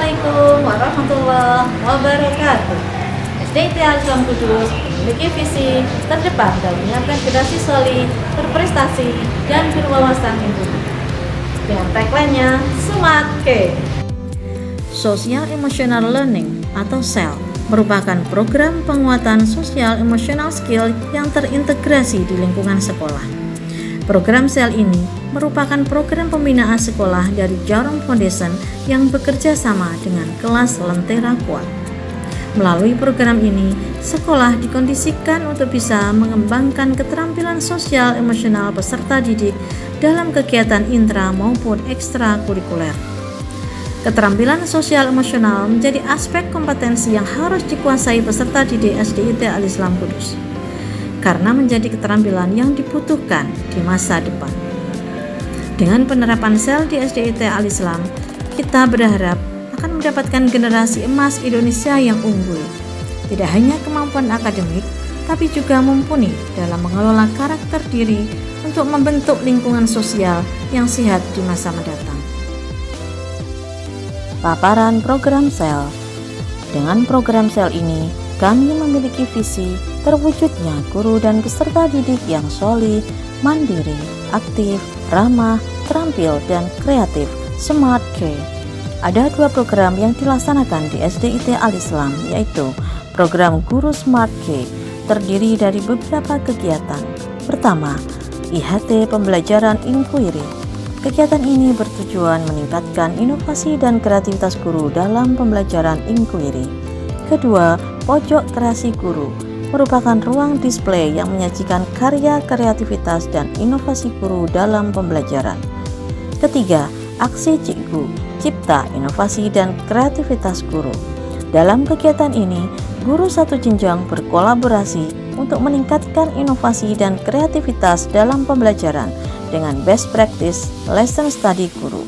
Assalamualaikum warahmatullahi wabarakatuh. SDIT Al-Islam Kudus memiliki visi terdepan dalam menyiapkan generasi solid, berprestasi, dan berwawasan lingkungan. Dengan tagline-nya Smart K. Social Emotional Learning atau SEL merupakan program penguatan sosial emotional skill yang terintegrasi di lingkungan sekolah. Program SEL ini merupakan program pembinaan sekolah dari Jarum Foundation yang bekerja sama dengan kelas Lentera Kuat. Melalui program ini, sekolah dikondisikan untuk bisa mengembangkan keterampilan sosial emosional peserta didik dalam kegiatan intra maupun ekstrakurikuler. Keterampilan sosial emosional menjadi aspek kompetensi yang harus dikuasai peserta didik SDIT Al-Islam Kudus, karena menjadi keterampilan yang dibutuhkan di masa depan. Dengan penerapan SEL di SDIT Al-Islam, kita berharap akan mendapatkan generasi emas Indonesia yang unggul, tidak hanya kemampuan akademik, tapi juga mumpuni dalam mengelola karakter diri untuk membentuk lingkungan sosial yang sehat di masa mendatang. Paparan program SEL. Dengan program SEL ini, kami memiliki visi terwujudnya guru dan peserta didik yang solid, mandiri, aktif, ramah, terampil, dan kreatif, Smart K. Ada dua program yang dilaksanakan di SDIT Al-Islam, yaitu program Guru Smart K, terdiri dari beberapa kegiatan. Pertama, IHT Pembelajaran Inquiry. Kegiatan ini bertujuan meningkatkan inovasi dan kreativitas guru dalam pembelajaran inquiry. Kedua, Pojok Kreasi Guru merupakan ruang display yang menyajikan karya kreativitas dan inovasi guru dalam pembelajaran. Ketiga, Aksi Cikgu, Cipta Inovasi dan Kreativitas Guru. Dalam kegiatan ini, guru satu jenjang berkolaborasi untuk meningkatkan inovasi dan kreativitas dalam pembelajaran dengan best practice lesson study guru.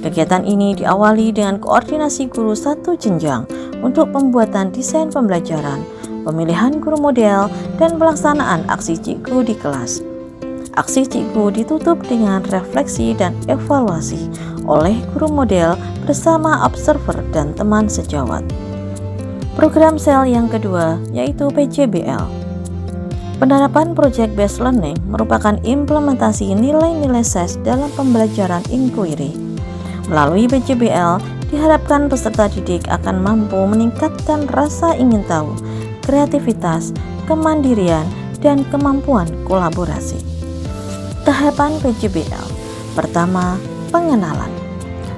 Kegiatan ini diawali dengan koordinasi guru satu jenjang untuk pembuatan desain pembelajaran, pemilihan guru model, dan pelaksanaan aksi cikgu di kelas. Aksi cikgu ditutup dengan refleksi dan evaluasi oleh guru model bersama observer dan teman sejawat. Program SEL yang kedua yaitu PJBL. Penerapan Project Based Learning merupakan implementasi nilai-nilai SES dalam pembelajaran inquiry. Melalui PJBL, diharapkan peserta didik akan mampu meningkatkan rasa ingin tahu, kreativitas, kemandirian, dan kemampuan kolaborasi. Tahapan PJBL. Pertama, pengenalan.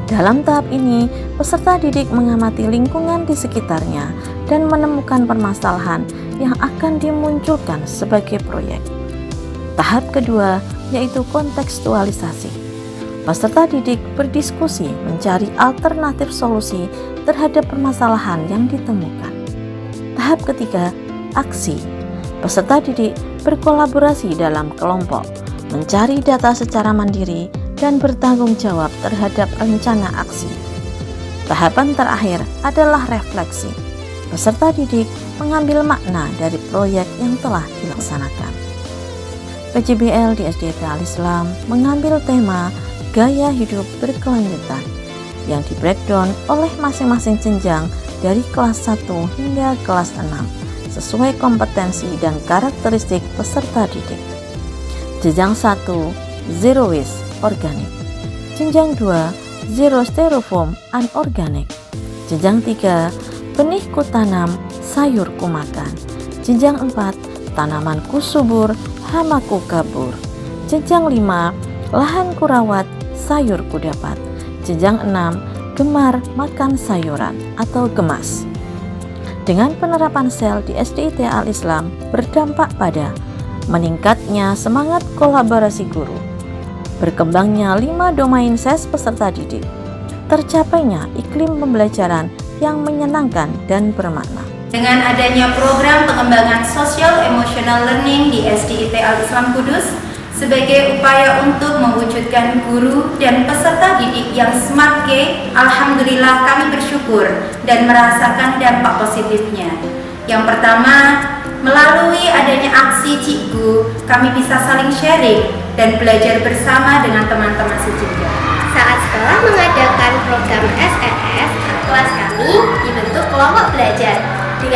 Dalam tahap ini, peserta didik mengamati lingkungan di sekitarnya dan menemukan permasalahan yang akan dimunculkan sebagai proyek. Tahap kedua, yaitu kontekstualisasi. Peserta didik berdiskusi mencari alternatif solusi terhadap permasalahan yang ditemukan. Tahap ketiga, aksi. Peserta didik berkolaborasi dalam kelompok, mencari data secara mandiri, dan bertanggung jawab terhadap rencana aksi. Tahapan terakhir adalah refleksi. Peserta didik mengambil makna dari proyek yang telah dilaksanakan. PJBL di SDIT Al-Islam mengambil tema gaya hidup berkelanjutan yang di-breakdown oleh masing-masing jenjang dari kelas 1 hingga kelas 6 sesuai kompetensi dan karakteristik peserta didik. Jenjang 1, Zero Waste, organik. Jenjang 2, Zero Styrofoam, anorganik. Jenjang 3, benih ku tanam, sayur ku makan. Jenjang 4, tanaman ku subur, hama ku kabur. Jenjang 5, lahan ku rawat, sayur ku dapat. Jenjang 6, gemar makan sayuran atau gemas. Dengan penerapan SEL di SDIT Al-Islam berdampak pada meningkatnya semangat kolaborasi guru, berkembangnya 5 domain SES peserta didik, tercapainya iklim pembelajaran yang menyenangkan dan bermakna. Dengan adanya program pengembangan Social Emotional Learning di SDIT Al-Islam Kudus sebagai upaya untuk mewujudkan guru dan peserta didik yang Smart K, alhamdulillah kami bersyukur dan merasakan dampak positifnya. Yang pertama, melalui adanya aksi cikgu, kami bisa saling sharing dan belajar bersama dengan teman-teman sejenjang. Saat sekolah mengadakan program SES, kelas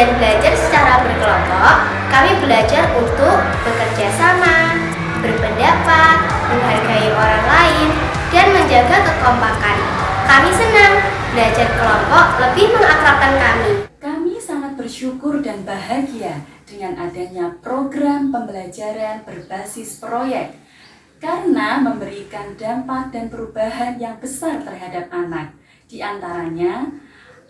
Dan belajar secara berkelompok, kami belajar untuk bekerja sama, berpendapat, menghargai orang lain, dan menjaga kekompakan. Kami senang belajar kelompok lebih mengakrabkan kami. Kami sangat bersyukur dan bahagia dengan adanya program pembelajaran berbasis proyek karena memberikan dampak dan perubahan yang besar terhadap anak. Di antaranya,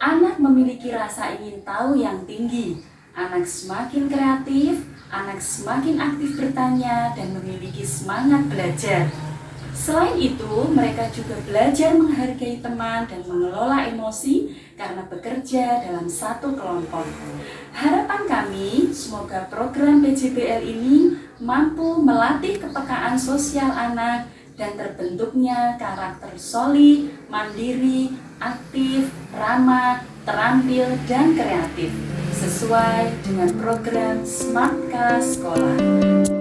anak memiliki rasa ingin tahu yang tinggi, anak semakin kreatif, anak semakin aktif bertanya dan memiliki semangat belajar. Selain itu, mereka juga belajar menghargai teman dan mengelola emosi karena bekerja dalam satu kelompok. Harapan kami, semoga program PJBL ini mampu melatih kepekaan sosial anak dan terbentuknya karakter solid, mandiri, aktif, ramah, terampil, dan kreatif sesuai dengan program Smart Class Sekolah.